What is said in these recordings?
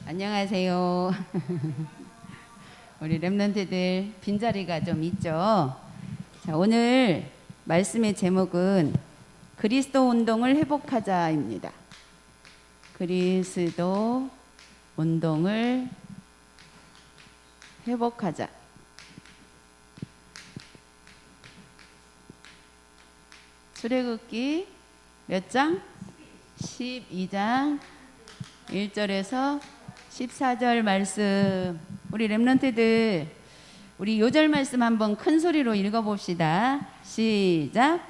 안녕하세요. 우리 렘넌트들 빈자리가 좀 있죠. 자, 오늘 말씀의 제목은 그리스도 운동을 회복하자입니다. 그리스도 운동을 회복하자. 출애굽기 몇 장? 12장 1절에서 14절 말씀. 우리 렘넌트들 우리 요절 말씀 한번 큰 소리로 읽어봅시다. 시작.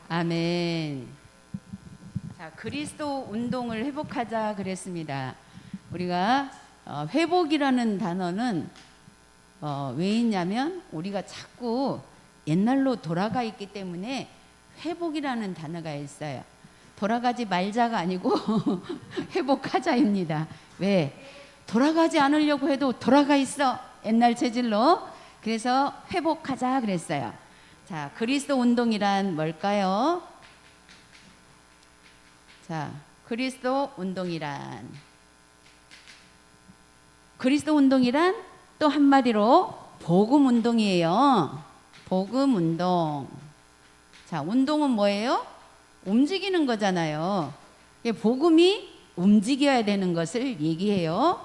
아멘. 자, 그리스도 운동을 회복하자 그랬습니다. 우리가 회복이라는 단어는 왜 있냐면 우리가 자꾸 옛날로 돌아가 있기 때문에 회복이라는 단어가 있어요. 돌아가지 말자가 아니고 회복하자입니다. 왜? 돌아가지 않으려고 해도 돌아가 있어. 옛날 체질로. 그래서 회복하자 그랬어요. 자, 그리스도 운동이란 뭘까요? 자, 그리스도 운동이란 또 한마디로 복음 운동이에요. 복음 운동. 자, 운동은 뭐예요? 움직이는 거잖아요. 복음이 움직여야 되는 것을 얘기해요.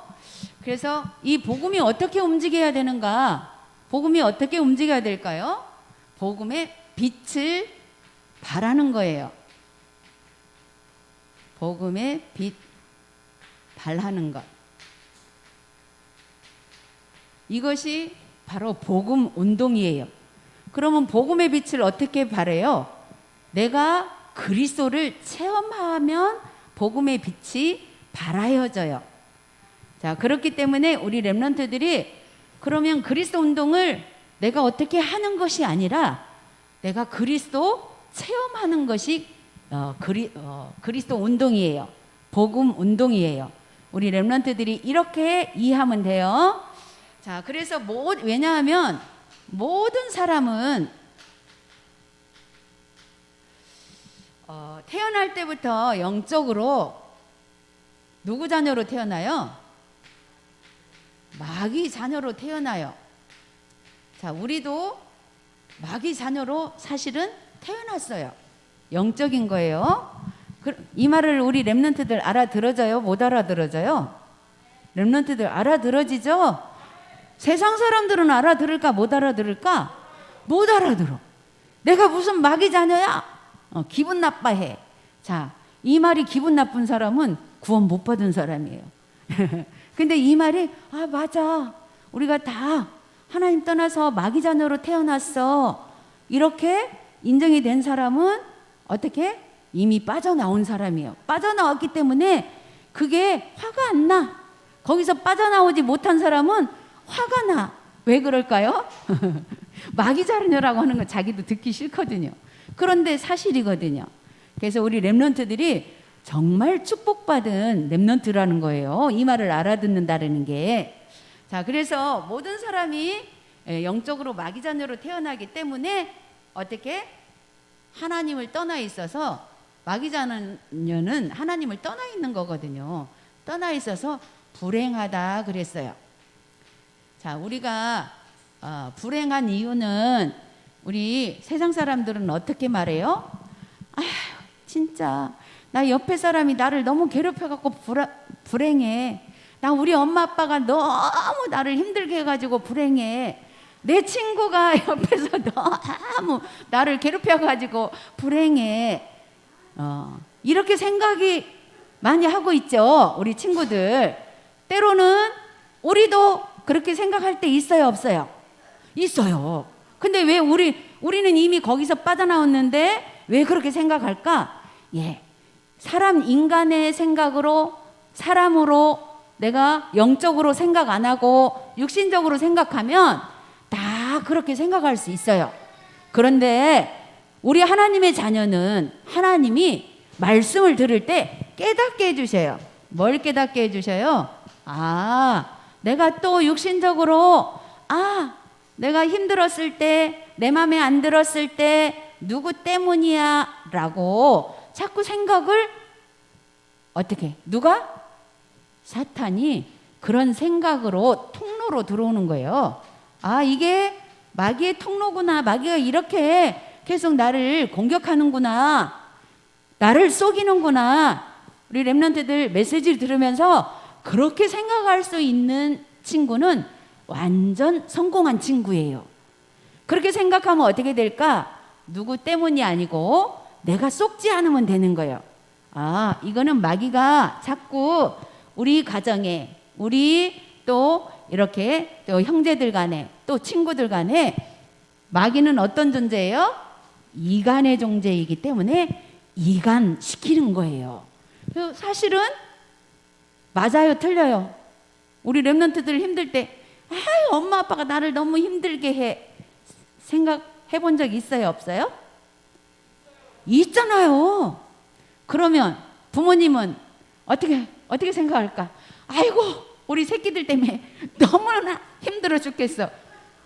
그래서 이 복음이 어떻게 움직여야 되는가? 복음이 어떻게 움직여야 될까요? 복음의 빛을 발하는 거예요. 복음의 빛 발하는 것. 이것이 바로 복음 운동이에요. 그러면 복음의 빛을 어떻게 발해요? 내가 그리스도를 체험하면 복음의 빛이 발하여져요. 자, 그렇기 때문에 우리 렘넌트들이 그러면 그리스도 운동을 내가 어떻게 하는 것이 아니라 내가 그리스도 체험하는 것이 그리스도 운동이에요. 복음 운동이에요. 우리 렘넌트들이 이렇게 이해하면 돼요. 자, 그래서 왜냐하면 모든 사람은 태어날 때부터 영적으로 누구 자녀로 태어나요? 마귀 자녀로 태어나요. 자, 우리도 마귀 자녀로 사실은 태어났어요. 영적인 거예요. 이 말을 우리 렘넌트들 알아들어져요? 못 알아들어져요? 렘넌트들 알아들어지죠? 세상 사람들은 알아들을까? 못 알아들을까? 못 알아들어. 내가 무슨 마귀 자녀야? 기분 나빠해. 자, 이 말이 기분 나쁜 사람은 구원 못 받은 사람이에요. 근데 이 말이 맞아. 우리가 다 하나님 떠나서 마귀 자녀로 태어났어. 이렇게 인정이 된 사람은 어떻게? 이미 빠져나온 사람이에요. 빠져나왔기 때문에 그게 화가 안 나. 거기서 빠져나오지 못한 사람은 화가 나. 왜 그럴까요? 마귀 자녀라고 하는 건 자기도 듣기 싫거든요. 그런데 사실이거든요. 그래서 우리 렘넌트들이 정말 축복받은 렘넌트라는 거예요. 이 말을 알아듣는다는 게. 자, 그래서 모든 사람이 영적으로 마귀 자녀로 태어나기 때문에 어떻게? 하나님을 떠나 있어서 마귀 자녀는 하나님을 떠나 있는 거거든요. 떠나 있어서 불행하다 그랬어요. 자, 우리가 불행한 이유는 우리 세상 사람들은 어떻게 말해요? 아휴, 진짜 나 옆에 사람이 나를 너무 괴롭혀갖고 불행해. 나 우리 엄마 아빠가 너무 나를 힘들게 해가지고 불행해. 내 친구가 옆에서 너무 나를 괴롭혀가지고 불행해. 이렇게 생각이 많이 하고 있죠. 우리 친구들. 때로는 우리도 그렇게 생각할 때 있어요, 없어요? 있어요. 근데 왜 우리는 이미 거기서 빠져나왔는데 왜 그렇게 생각할까? 인간의 생각으로, 사람으로 내가 영적으로 생각 안 하고 육신적으로 생각하면 다 그렇게 생각할 수 있어요. 그런데 우리 하나님의 자녀는 하나님이 말씀을 들을 때 깨닫게 해주셔요. 뭘 깨닫게 해주셔요? 내가 또 육신적으로 내가 힘들었을 때, 내 맘에 안 들었을 때 누구 때문이야 라고 자꾸 생각을 어떻게? 누가? 사탄이 그런 생각으로 통로로 들어오는 거예요. 이게 마귀의 통로구나. 마귀가 이렇게 계속 나를 공격하는구나. 나를 속이는구나. 우리 렘넌트들 메시지를 들으면서 그렇게 생각할 수 있는 친구는 완전 성공한 친구예요. 그렇게 생각하면 어떻게 될까? 누구 때문이 아니고 내가 속지 않으면 되는 거예요. 이거는 마귀가 자꾸 우리 가정에, 우리 또 이렇게 또 형제들 간에, 또 친구들 간에, 마귀는 어떤 존재예요? 이간의 존재이기 때문에 이간 시키는 거예요. 사실은 맞아요, 틀려요? 우리 렘넌트들 힘들 때 엄마 아빠가 나를 너무 힘들게 해 생각해 본 적 있어요, 없어요? 있잖아요. 그러면 부모님은 어떻게 생각할까? 아이고, 우리 새끼들 때문에 너무나 힘들어 죽겠어.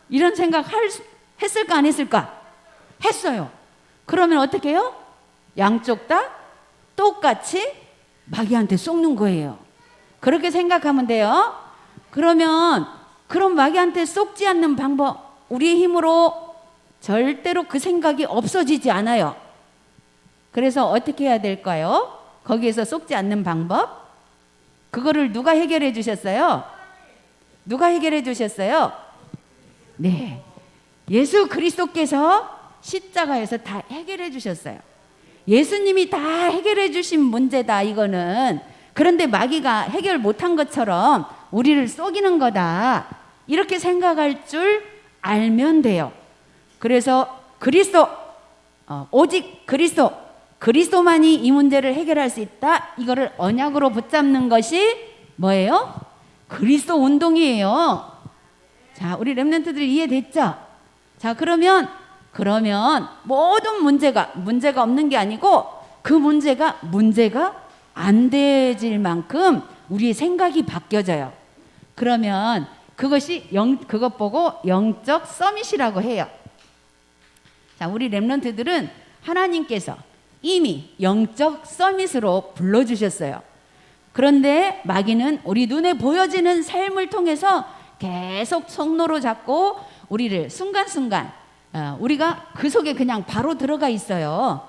이런 생각 했을까 안 했을까? 했어요. 그러면 어떻게 해요? 양쪽 다 똑같이 마귀한테 속는 거예요. 그렇게 생각하면 돼요. 그러면 그런 마귀한테 속지 않는 방법, 우리의 힘으로 절대로 그 생각이 없어지지 않아요. 그래서 어떻게 해야 될까요? 거기에서 속지 않는 방법? 그거를 누가 해결해 주셨어요? 누가 해결해 주셨어요? 네, 예수 그리스도께서 십자가에서 다 해결해 주셨어요. 예수님이 다 해결해 주신 문제다, 이거는. 그런데 마귀가 해결 못한 것처럼 우리를 속이는 거다, 이렇게 생각할 줄 알면 돼요. 그래서 그리스도, 오직 그리스도만이 이 문제를 해결할 수 있다, 이거를 언약으로 붙잡는 것이 뭐예요? 그리스도 운동이에요. 자, 우리 렘넌트들 이해됐죠? 자, 그러면 모든 문제가 없는 게 아니고 그 문제가 안 되질 만큼 우리의 생각이 바뀌어져요. 그러면 그것 보고 영적 서밋이라고 해요. 자, 우리 렘넌트들은 하나님께서 이미 영적 서밋으로 불러주셨어요. 그런데 마귀는 우리 눈에 보여지는 삶을 통해서 계속 통로로 잡고 우리를 순간순간 우리가 그 속에 그냥 바로 들어가 있어요.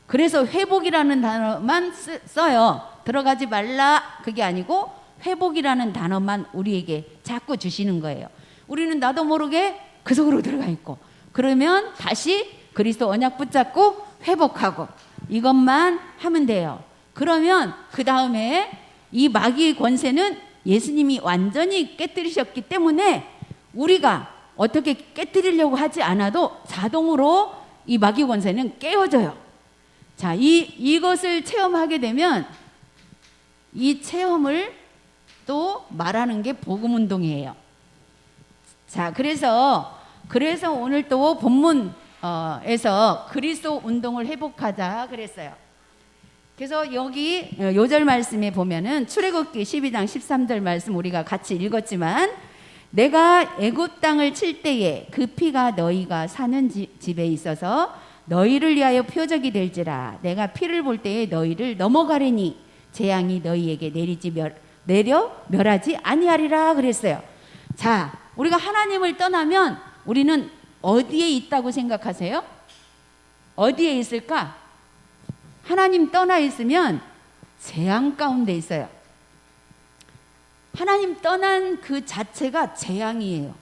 그래서 회복이라는 단어만 써요. 들어가지 말라, 그게 아니고 회복이라는 단어만 우리에게 자꾸 주시는 거예요. 우리는 나도 모르게 그 속으로 들어가 있고, 그러면 다시 그리스도 언약 붙잡고 회복하고, 이것만 하면 돼요. 그러면 그 다음에 이 마귀의 권세는 예수님이 완전히 깨뜨리셨기 때문에 우리가 어떻게 깨뜨리려고 하지 않아도 자동으로 이 마귀 권세는 깨어져요. 자, 이것을 체험하게 되면 이 체험을 또 말하는 게 복음 운동이에요. 자, 그래서 오늘 또 본문에서 그리스도 운동을 회복하자 그랬어요. 그래서 여기 요절 말씀에 보면은 출애굽기 12장 13절 말씀 우리가 같이 읽었지만, 내가 애굽 땅을 칠 때에 그 피가 너희가 사는 집에 있어서 너희를 위하여 표적이 될지라. 내가 피를 볼 때에 너희를 넘어가리니 재앙이 너희에게 내려 멸하지 아니하리라 그랬어요. 자, 우리가 하나님을 떠나면 우리는 어디에 있다고 생각하세요? 어디에 있을까? 하나님 떠나 있으면 재앙 가운데 있어요. 하나님 떠난 그 자체가 재앙이에요.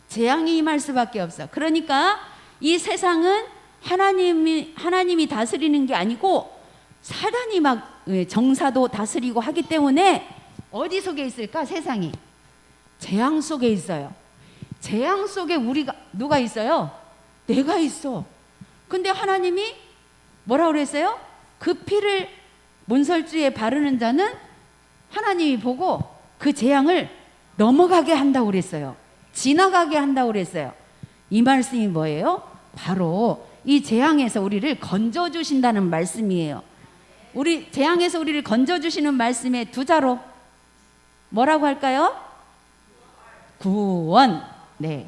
재앙이 임할 수밖에 없어. 그러니까 이 세상은 하나님이 다스리는 게 아니고 사단이 막 정사도 다스리고 하기 때문에 어디 속에 있을까? 세상이 재앙 속에 있어요. 재앙 속에 누가 있어요? 내가 있어. 근데 하나님이 뭐라고 그랬어요? 그 피를 문설주에 바르는 자는 하나님이 보고 그 재앙을 넘어가게 한다고 그랬어요. 지나가게 한다고 그랬어요. 이 말씀이 뭐예요? 바로 이 재앙에서 우리를 건져주신다는 말씀이에요. 우리 재앙에서 우리를 건져주시는 말씀의 두 자로 뭐라고 할까요? 구원. 네.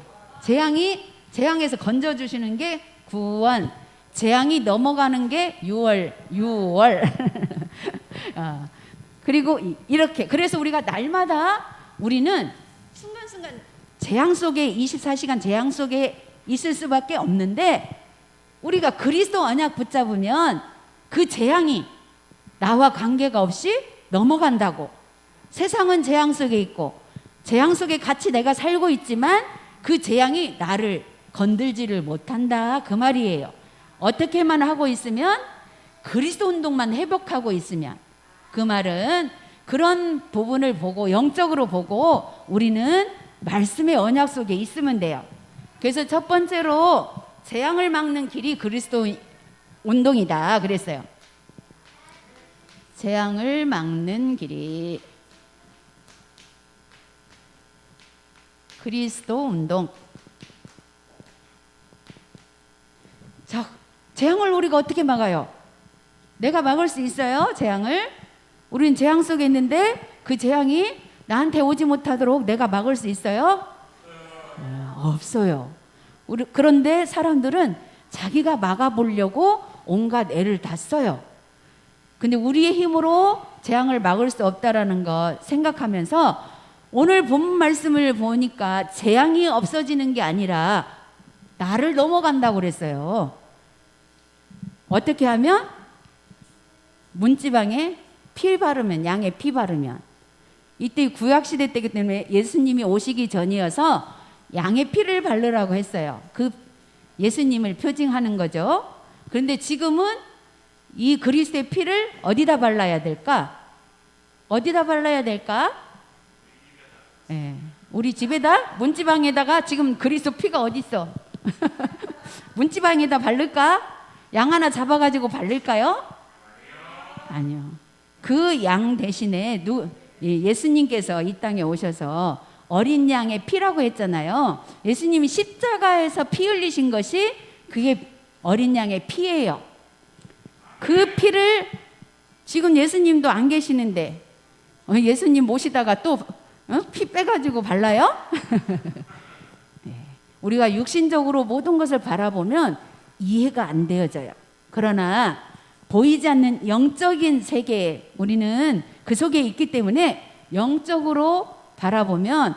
재앙에서 건져주시는 게 구원. 재앙이 넘어가는 게 6월. 그리고 이렇게. 그래서 우리가 날마다 우리는 순간순간 재앙 속에 24시간 재앙 속에 있을 수밖에 없는데 우리가 그리스도 언약 붙잡으면 그 재앙이 나와 관계가 없이 넘어간다고. 세상은 재앙 속에 있고 재앙 속에 같이 내가 살고 있지만 그 재앙이 나를 건들지를 못한다 그 말이에요. 어떻게만 하고 있으면 그리스도 운동만 회복하고 있으면 그 말은 그런 부분을 보고 영적으로 보고 우리는 말씀의 언약 속에 있으면 돼요. 그래서 첫 번째로 재앙을 막는 길이 그리스도 운동이다 그랬어요. 재앙을 막는 길이 그리스도 운동. 자, 재앙을 우리가 어떻게 막아요? 내가 막을 수 있어요? 재앙을? 우린 재앙 속에 있는데 그 재앙이 나한테 오지 못하도록 내가 막을 수 있어요? 없어요. 그런데 사람들은 자기가 막아보려고 온갖 애를 다 써요. 근데 우리의 힘으로 재앙을 막을 수 없다라는 거 생각하면서 오늘 본 말씀을 보니까 재앙이 없어지는 게 아니라 나를 넘어간다고 그랬어요. 어떻게 하면? 문지방에 피 바르면, 양에 피 바르면. 이때 구약시대 때기 때문에 예수님이 오시기 전이어서 양의 피를 바르라고 했어요. 그 예수님을 표징하는 거죠. 그런데 지금은 이 그리스도의 피를 어디다 발라야 될까? 어디다 발라야 될까? 네. 우리 집에다? 문지방에다가 지금 그리스도 피가 어디 있어? 문지방에다 바를까? 양 하나 잡아가지고 바를까요? 아니요. 그 양 대신에 예수님께서 이 땅에 오셔서 어린 양의 피라고 했잖아요. 예수님이 십자가에서 피 흘리신 것이 그게 어린 양의 피예요. 그 피를 지금 예수님도 안 계시는데 예수님 모시다가 또 피 빼가지고 발라요? 네. 우리가 육신적으로 모든 것을 바라보면 이해가 안 되어져요. 그러나 보이지 않는 영적인 세계에 우리는 그 속에 있기 때문에 영적으로 바라보면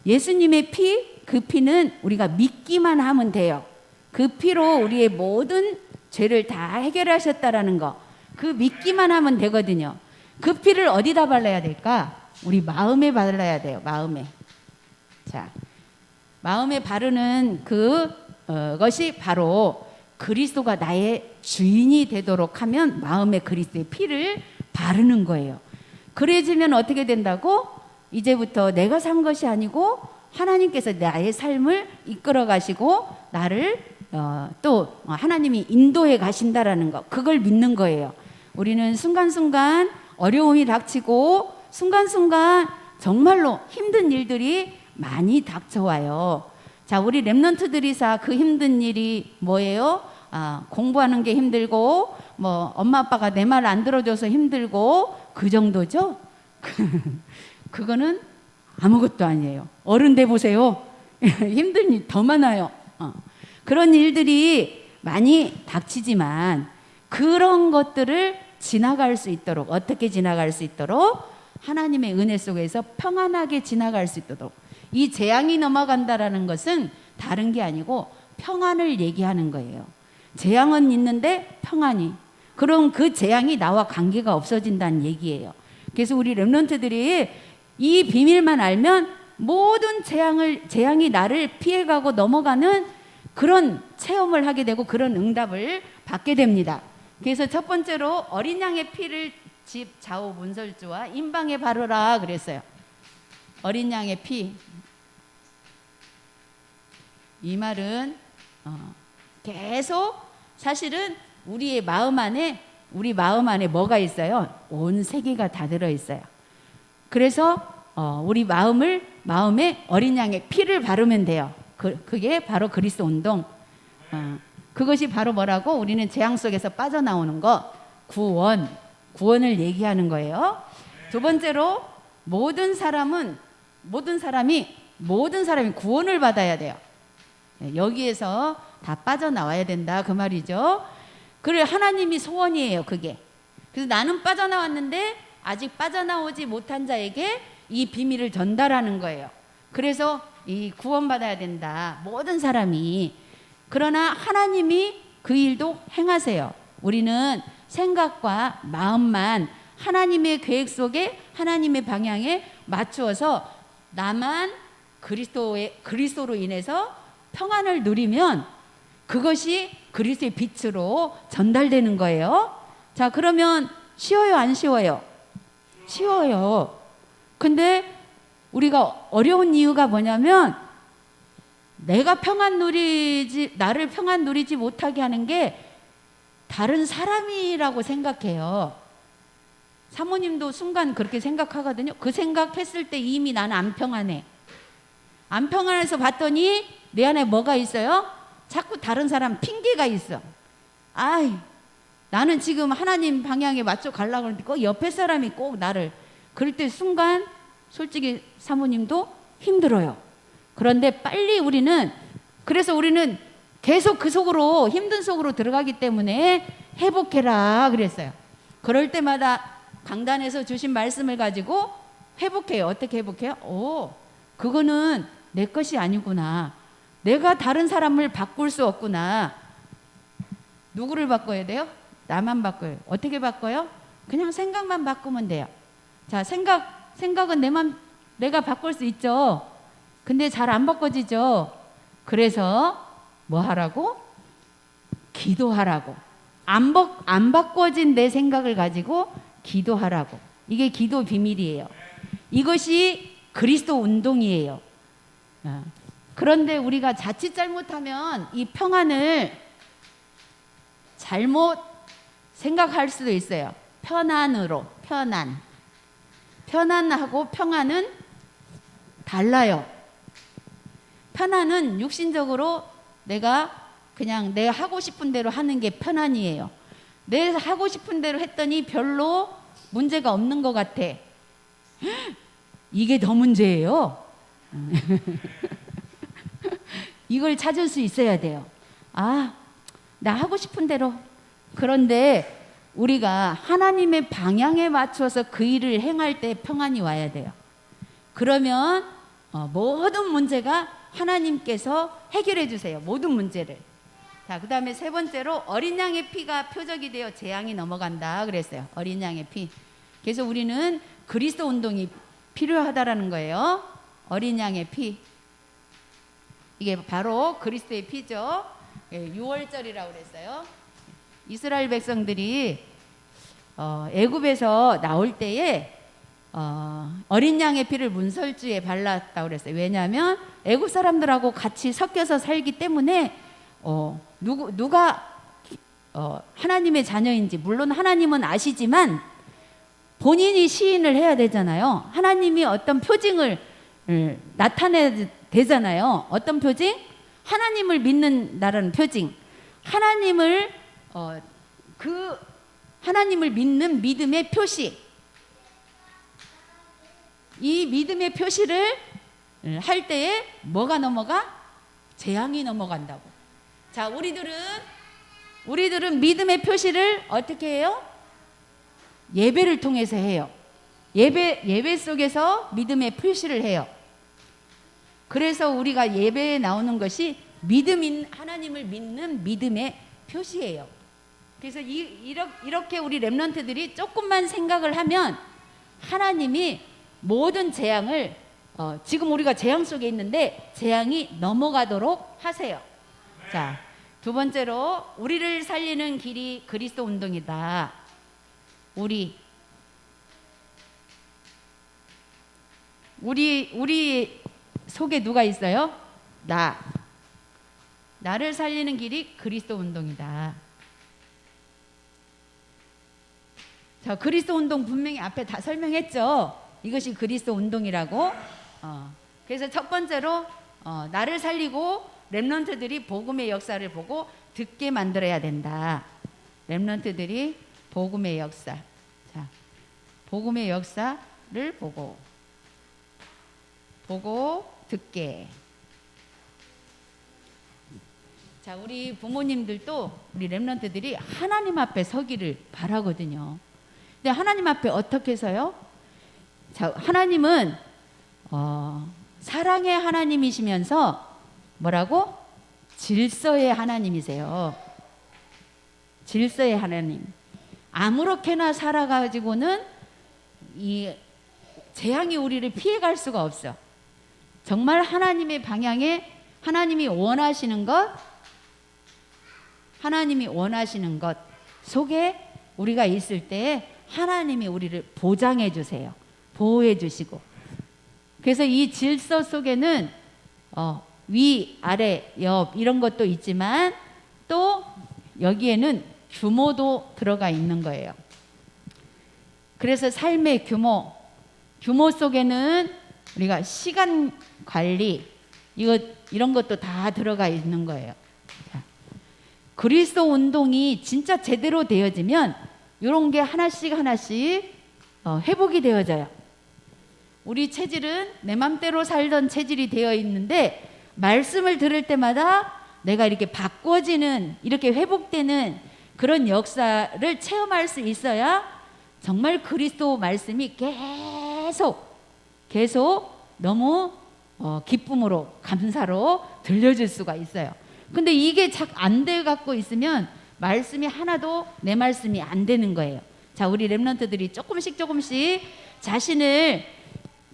예수님의 피, 그 피는 우리가 믿기만 하면 돼요. 그 피로 우리의 모든 죄를 다 해결하셨다라는 거, 그 믿기만 하면 되거든요. 그 피를 어디다 발라야 될까? 우리 마음에 발라야 돼요. 마음에. 자, 마음에 바르는 그것이 바로 그리스도가 나의 주인이 되도록 하면 마음에 그리스도의 피를 바르는 거예요. 그래지면 어떻게 된다고? 이제부터 내가 산 것이 아니고 하나님께서 나의 삶을 이끌어 가시고 나를 또 하나님이 인도해 가신다라는 거, 그걸 믿는 거예요. 우리는 순간순간 어려움이 닥치고 순간순간 정말로 힘든 일들이 많이 닥쳐와요. 자, 우리 렘넌트들이사 그 힘든 일이 뭐예요? 공부하는 게 힘들고 뭐 엄마 아빠가 내 말 안 들어줘서 힘들고 그 정도죠? 그거는 아무것도 아니에요. 어른 돼 보세요. 힘든 일 더 많아요. 그런 일들이 많이 닥치지만 그런 것들을 지나갈 수 있도록, 어떻게 지나갈 수 있도록? 하나님의 은혜 속에서 평안하게 지나갈 수 있도록. 이 재앙이 넘어간다라는 것은 다른 게 아니고 평안을 얘기하는 거예요. 재앙은 있는데 평안이. 그럼 그 재앙이 나와 관계가 없어진다는 얘기예요. 그래서 우리 렘넌트들이 이 비밀만 알면 모든 재앙이 나를 피해가고 넘어가는 그런 체험을 하게 되고 그런 응답을 받게 됩니다. 그래서 첫 번째로 어린 양의 피를 집 좌우 문설주와 임방에 바르라 그랬어요. 어린 양의 피. 이 말은 계속 사실은 우리 마음 안에 뭐가 있어요? 온 세계가 다 들어 있어요. 그래서 우리 마음에 어린 양의 피를 바르면 돼요. 그게 바로 그리스도 운동. 그것이 바로 뭐라고? 우리는 재앙 속에서 빠져나오는 거, 구원. 구원을 얘기하는 거예요. 두 번째로 모든 사람이 구원을 받아야 돼요. 여기에서 다 빠져나와야 된다 그 말이죠. 그래 하나님이 소원이에요 그게. 그래서 나는 빠져나왔는데 아직 빠져나오지 못한 자에게 이 비밀을 전달하는 거예요. 그래서 이 구원받아야 된다 모든 사람이. 그러나 하나님이 그 일도 행하세요. 우리는 생각과 마음만 하나님의 계획 속에 하나님의 방향에 맞추어서 나만 그리스도로 인해서 평안을 누리면 그것이 그리스도의 빛으로 전달되는 거예요. 자, 그러면 쉬워요, 안 쉬워요? 쉬워요. 근데 우리가 어려운 이유가 뭐냐면 나를 평안 누리지 못하게 하는 게 다른 사람이라고 생각해요. 사모님도 순간 그렇게 생각하거든요. 그 생각했을 때 이미 나는 안 평안해. 안 평안해서 봤더니 내 안에 뭐가 있어요? 자꾸 다른 사람 핑계가 있어. 아이, 나는 지금 하나님 방향에 맞춰 가려고 하는데 꼭 옆에 사람이 꼭 나를. 그럴 때 순간 솔직히 사모님도 힘들어요. 그런데 빨리 그래서 우리는 계속 그 속으로, 힘든 속으로 들어가기 때문에 회복해라 그랬어요. 그럴 때마다 강단에서 주신 말씀을 가지고 회복해요. 어떻게 회복해요? 그거는 내 것이 아니구나. 내가 다른 사람을 바꿀 수 없구나. 누구를 바꿔야 돼요? 나만 바꿔요. 어떻게 바꿔요? 그냥 생각만 바꾸면 돼요. 자, 생각은 내가 바꿀 수 있죠. 근데 잘 안 바꿔지죠. 그래서 뭐 하라고? 기도하라고. 안 바꿔진 내 생각을 가지고 기도하라고. 이게 기도 비밀이에요. 이것이 그리스도 운동이에요. 그런데 우리가 자칫 잘못하면 이 평안을 잘못 생각할 수도 있어요. 편안하고 평안은 달라요. 편안은 육신적으로 내가 하고 싶은 대로 하는 게 편안이에요. 내가 하고 싶은 대로 했더니 별로 문제가 없는 것 같아. 이게 더 문제예요. 이걸 찾을 수 있어야 돼요. 나 하고 싶은 대로. 그런데 우리가 하나님의 방향에 맞춰서 그 일을 행할 때 평안이 와야 돼요. 그러면 모든 문제가 하나님께서 해결해 주세요. 모든 문제를. 자, 그 다음에 세 번째로 어린 양의 피가 표적이 되어 재앙이 넘어간다 그랬어요. 어린 양의 피. 그래서 우리는 그리스도 운동이 필요하다라는 거예요. 어린 양의 피. 이게 바로 그리스도의 피죠. 6월절이라고 그랬어요. 이스라엘 백성들이 애굽에서 나올 때에 어린 양의 피를 문설주에 발랐다고 그랬어요. 왜냐하면 애굽 사람들하고 같이 섞여서 살기 때문에 누가 하나님의 자녀인지 물론 하나님은 아시지만 본인이 시인을 해야 되잖아요. 하나님이 어떤 표징을 나타내야 되잖아요. 어떤 표징? 하나님을 믿는다라는 표징. 하나님을 믿는 믿음의 표시. 이 믿음의 표시를 할 때에 뭐가 넘어가? 재앙이 넘어간다고. 자, 우리들은 믿음의 표시를 어떻게 해요? 예배를 통해서 해요. 예배 속에서 믿음의 표시를 해요. 그래서 우리가 예배에 나오는 것이 하나님을 믿는 믿음의 표시예요. 그래서 이렇게 우리 렘넌트들이 조금만 생각을 하면 하나님이 모든 재앙을 지금 우리가 재앙 속에 있는데 재앙이 넘어가도록 하세요. 자, 두 번째로 우리를 살리는 길이 그리스도 운동이다. 우리 속에 누가 있어요? 나를 살리는 길이 그리스도 운동이다. 자, 그리스도 운동 분명히 앞에 다 설명했죠. 이것이 그리스도 운동이라고. 그래서 첫 번째로 나를 살리고 렘넌트들이 복음의 역사를 보고 듣게 만들어야 된다. 렘넌트들이 복음의 역사. 자, 복음의 역사를 보고 듣게. 자, 우리 부모님들도 우리 렘넌트들이 하나님 앞에 서기를 바라거든요. 근데 하나님 앞에 어떻게 서요? 자, 하나님은 사랑의 하나님이시면서 뭐라고? 질서의 하나님이세요. 질서의 하나님. 아무렇게나 살아가지고는 이 재앙이 우리를 피해갈 수가 없어. 정말 하나님의 방향에 하나님이 원하시는 것 속에 우리가 있을 때 하나님이 우리를 보장해 주세요. 보호해 주시고. 그래서 이 질서 속에는 위, 아래, 옆 이런 것도 있지만 또 여기에는 규모도 들어가 있는 거예요. 그래서 삶의 규모 속에는 우리가 시간 관리 이런 것도 다 들어가 있는 거예요. 자, 그리스도 운동이 진짜 제대로 되어지면 이런 게 하나씩 회복이 되어져요. 우리 체질은 내 맘대로 살던 체질이 되어 있는데 말씀을 들을 때마다 내가 이렇게 바꿔지는, 이렇게 회복되는 그런 역사를 체험할 수 있어야 정말 그리스도 말씀이 계속 너무 기쁨으로, 감사로 들려줄 수가 있어요. 근데 이게 안 돼 갖고 있으면 말씀이 하나도 내 말씀이 안 되는 거예요. 자, 우리 렘넌트들이 조금씩 자신을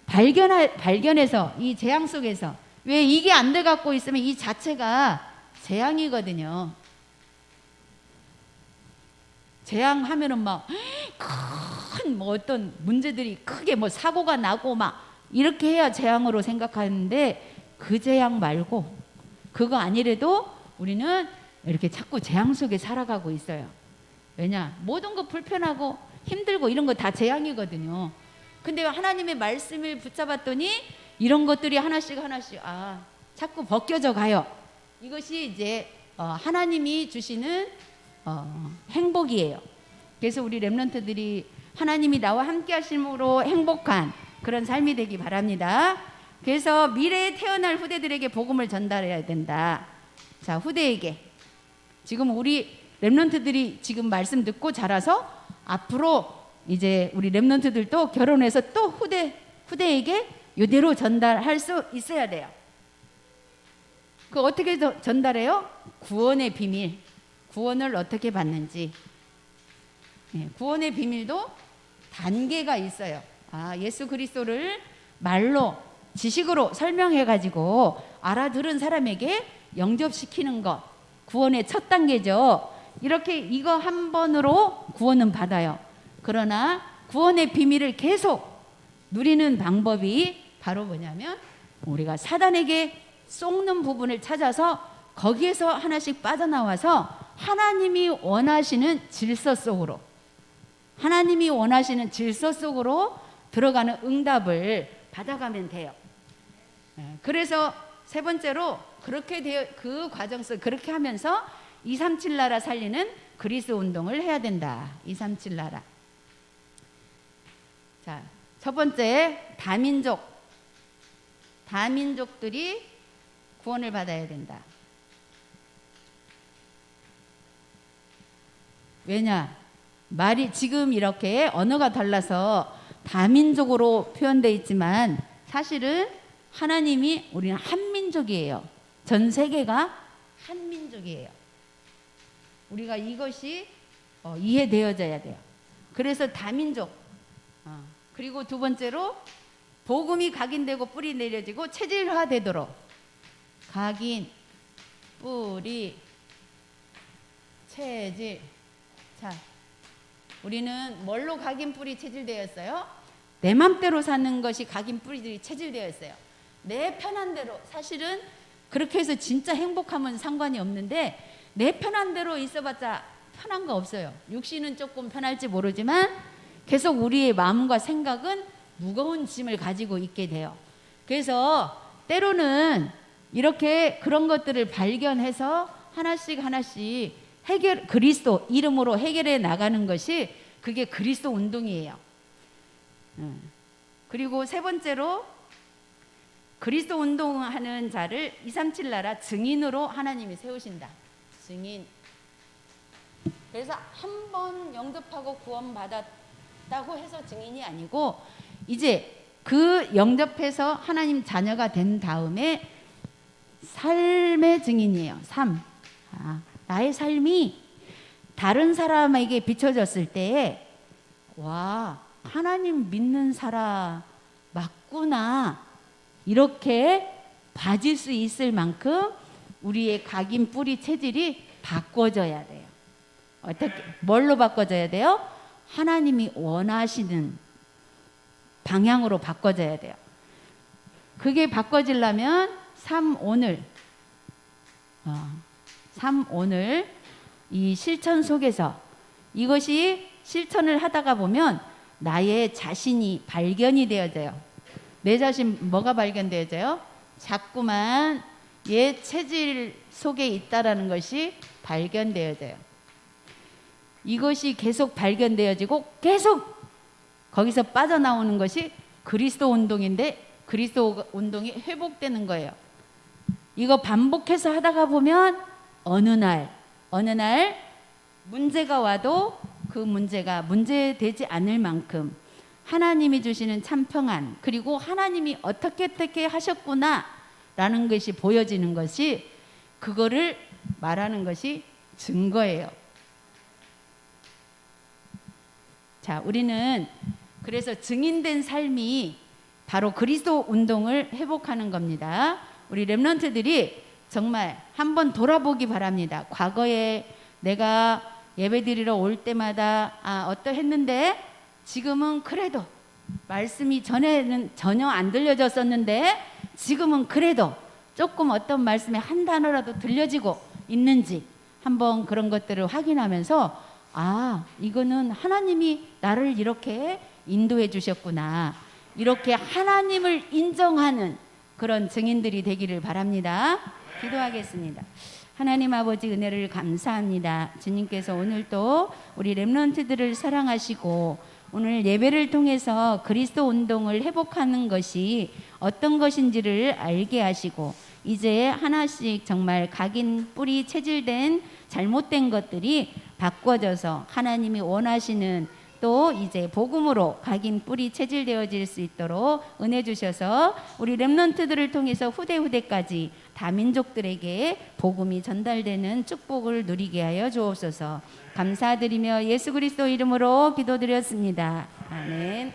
발견해서 이 재앙 속에서, 왜 이게 안 돼 갖고 있으면 이 자체가 재앙이거든요. 재앙하면은 막 큰 어떤 문제들이 크게 사고가 나고 이렇게 해야 재앙으로 생각하는데, 그 재앙 말고 그거 아니래도 우리는 이렇게 자꾸 재앙 속에 살아가고 있어요. 왜냐? 모든 거 불편하고 힘들고 이런 거 다 재앙이거든요. 근데 하나님의 말씀을 붙잡았더니 이런 것들이 하나씩 자꾸 벗겨져 가요. 이것이 이제 하나님이 주시는 행복이에요. 그래서 우리 렘넌트들이 하나님이 나와 함께 하심으로 행복한 그런 삶이 되기 바랍니다. 그래서 미래에 태어날 후대들에게 복음을 전달해야 된다. 자, 후대에게. 지금 우리 렘넌트들이 지금 말씀 듣고 자라서 앞으로 이제 우리 렘넌트들도 결혼해서 또 후대에게 이대로 전달할 수 있어야 돼요. 그 어떻게 전달해요? 구원의 비밀. 구원을 어떻게 받는지. 구원의 비밀도 단계가 있어요. 예수 그리스도를 말로, 지식으로 설명해 가지고 알아들은 사람에게 영접시키는 것, 구원의 첫 단계죠. 이렇게 이거 한 번으로 구원은 받아요. 그러나 구원의 비밀을 계속 누리는 방법이 바로 뭐냐면, 우리가 사단에게 속는 부분을 찾아서 거기에서 하나씩 빠져나와서 하나님이 원하시는 질서 속으로 들어가는 응답을 받아가면 돼요. 그래서 세 번째로 그 과정 속 그렇게 하면서 237 나라 살리는 그리스도 운동을 해야 된다. 237 나라. 자, 첫 번째, 다민족들이 구원을 받아야 된다. 왜냐? 말이 지금 이렇게 언어가 달라서 다민족으로 표현되어 있지만 사실은 하나님이, 우리는 한민족이에요. 전 세계가 한민족이에요. 우리가 이것이 이해되어져야 돼요. 그래서 다민족. 그리고 두 번째로 복음이 각인되고 뿌리 내려지고 체질화되도록. 각인, 뿌리, 체질. 자, 우리는 뭘로 각인, 뿌리, 체질되었어요? 내 맘대로 사는 것이 각인, 뿌리들이 체질되었어요. 내 편한 대로. 사실은 그렇게 해서 진짜 행복하면 상관이 없는데, 내 편한 대로 있어봤자 편한 거 없어요. 육신은 조금 편할지 모르지만 계속 우리의 마음과 생각은 무거운 짐을 가지고 있게 돼요. 그래서 때로는 이렇게 그런 것들을 발견해서 하나씩 그리스도 이름으로 해결해 나가는 것이 그게 그리스도 운동이에요. 그리고 세 번째로 그리스도 운동하는 자를 237 나라 증인으로 하나님이 세우신다. 증인. 그래서 한 번 영접하고 구원받았다고 해서 증인이 아니고 이제 그 영접해서 하나님 자녀가 된 다음에 삶의 증인이에요. 삶. 나의 삶이 다른 사람에게 비춰졌을 때에 와, 하나님 믿는 사람 맞구나 이렇게 봐질 수 있을 만큼 우리의 각인 뿌리 체질이 바꿔져야 돼요. 어떻게, 뭘로 바꿔져야 돼요? 하나님이 원하시는 방향으로 바꿔져야 돼요. 그게 바꿔지려면 삶 오늘 이 실천 속에서 이것이 실천을 하다가 보면 나의 자신이 발견이 되어져요. 내 자신 뭐가 발견되어져요? 자꾸만 옛 체질 속에 있다라는 것이 발견되어져요. 이것이 계속 발견되어지고 계속 거기서 빠져나오는 것이 그리스도 운동인데 그리스도 운동이 회복되는 거예요. 이거 반복해서 하다가 보면 어느 날 문제가 와도 그 문제가 문제되지 않을 만큼 하나님이 주시는 참 평안 그리고 하나님이 어떻게 하셨구나 라는 것이 보여지는 것이 그거를 말하는 것이 증거예요. 자, 우리는 그래서 증인된 삶이 바로 그리스도 운동을 회복하는 겁니다. 우리 렘넌트들이 정말 한번 돌아보기 바랍니다. 과거에 내가 예배드리러 올 때마다 어떠했는데 지금은 그래도 말씀이 전에는 전혀 안 들려졌었는데 지금은 그래도 조금 어떤 말씀에 한 단어라도 들려지고 있는지 한번 그런 것들을 확인하면서 이거는 하나님이 나를 이렇게 인도해 주셨구나. 이렇게 하나님을 인정하는 그런 증인들이 되기를 바랍니다. 기도하겠습니다. 하나님 아버지 은혜를 감사합니다. 주님께서 오늘도 우리 렘넌트들을 사랑하시고 오늘 예배를 통해서 그리스도 운동을 회복하는 것이 어떤 것인지를 알게 하시고 이제 하나씩 정말 각인 뿌리 체질된 잘못된 것들이 바꿔져서 하나님이 원하시는 또 이제 복음으로 각인 뿌리 체질되어질 수 있도록 은혜 주셔서 우리 렘넌트들을 통해서 후대까지 다민족들에게 복음이 전달되는 축복을 누리게 하여 주옵소서. 감사드리며 예수 그리스도 이름으로 기도드렸습니다. 아멘.